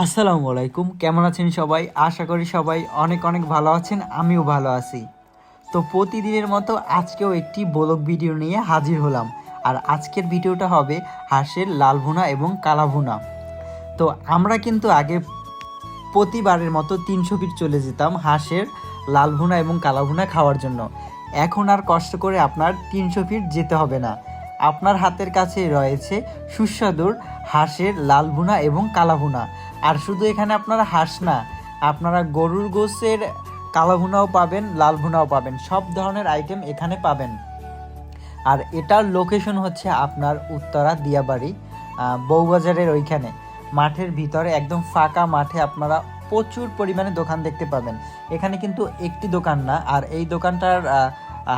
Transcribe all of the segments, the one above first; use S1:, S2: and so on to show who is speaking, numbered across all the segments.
S1: আসসালামু আলাইকুম, কেমন আছেন সবাই? আশা করি সবাই অনেক অনেক ভালো আছেন, আমিও ভালো আছি। তো প্রতিদিনের মতো আজকেও একটি ব্লগ ভিডিও নিয়ে হাজির হলাম। আর আজকের ভিডিওটা হবে হাঁসের লাল ভুনা এবং কালা ভুনা। তো আমরা কিন্তু আগে প্রতিবারের মতো 300 ফিট চলে যেতাম হাঁসের লাল ভুনা এবং কালা ভুনা খাওয়ার জন্য। এখন আর কষ্ট করে আপনার 300 ফিট যেতে হবে না। আপনার হাতের কাছে রয়েছে সুস্বাদুর হাঁসের লাল ভুনা এবং কালা ভুনা। আর শুধু এখানে আপনারা হাঁস না, আপনারা গরুর গোশতের কালা ভুনাও পাবেন, লাল ভুনাও পাবেন, সব ধরনের আইটেম এখানে পাবেন। আর এটার লোকেশন হচ্ছে আপনার উত্তরা দিয়াবাড়ি, বউবাজারের ওইখানে মাঠের ভিতরে একদম ফাঁকা মাঠে আপনারা প্রচুর পরিমাণে দোকান দেখতে পাবেন। এখানে কিন্তু একটি দোকান না, আর এই দোকানটার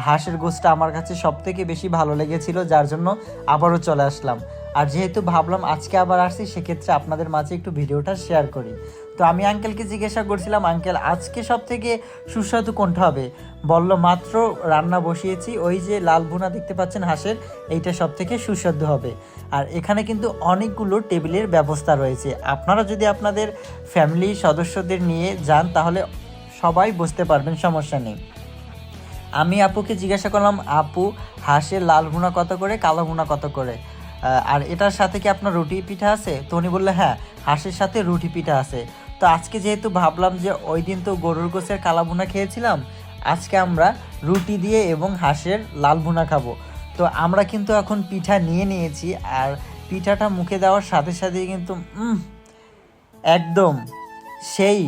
S1: হাঁসের গোশতটা আমার কাছে সবথেকে বেশি ভালো লেগেছিল, যার জন্য আবারও চলে আসলাম। আর যেহেতু ভাবলাম আজকে আবার আসছি, সেক্ষেত্রে আপনাদের মাঝে একটু ভিডিওটা শেয়ার করি। তো আমি আঙ্কেলকে জিজ্ঞাসা করছিলাম, আঙ্কেল আজকে সব থেকে সুস্বাদু কোনটা হবে? বলল মাত্র রান্না বসিয়েছি, ওই যে লাল ভুনা দেখতে পাচ্ছেন হাঁসের, এইটা সব থেকে সুস্বাদু হবে। আর এখানে কিন্তু অনেকগুলো টেবিলের ব্যবস্থা রয়েছে। আপনারা যদি আপনাদের ফ্যামিলি সদস্যদের নিয়ে যান তাহলে সবাই বসতে পারবেন, সমস্যা নেই। আমি আপুকে জিজ্ঞাসা করলাম, আপু হাঁসের লাল ভুনা কত করে, কালো ভুনা কত করে, আর এটার সাথে কি আপনার রুটি পিঠা আছে? তো উনি বললে হ্যাঁ, হাঁসের সাথে রুটি পিঠা আছে। তো আজকে যেহেতু ভাবলাম যে ওই দিন তো গরুর গোশের কালা ভুনা খেয়েছিলাম, আজকে আমরা রুটি দিয়ে এবং হাঁসের লাল ভুনা খাবো। তো আমরা কিন্তু এখন পিঠা নিয়ে নিয়েছি, আর পিঠাটা মুখে দেওয়ার সাথে সাথেই কিন্তু একদম সেই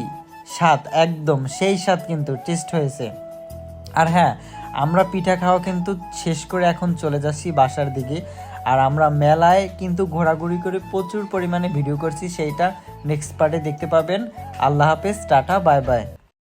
S1: স্বাদ, একদম সেই স্বাদ, কিন্তু টেস্ট হয়েছে। আর হ্যাঁ, আমরা পিঠা খাওয়া কিন্তু শেষ করে এখন চলে যাচ্ছি বাসার দিকে। আর আমরা মেলায় কিন্তু ঘোরাঘুরি করে প্রচুর পরিমাণে ভিডিও করছি, সেইটা নেক্সট পার্টে দেখতে পাবেন। আল্লাহ হাফেজ, টাটা, বাই বাই।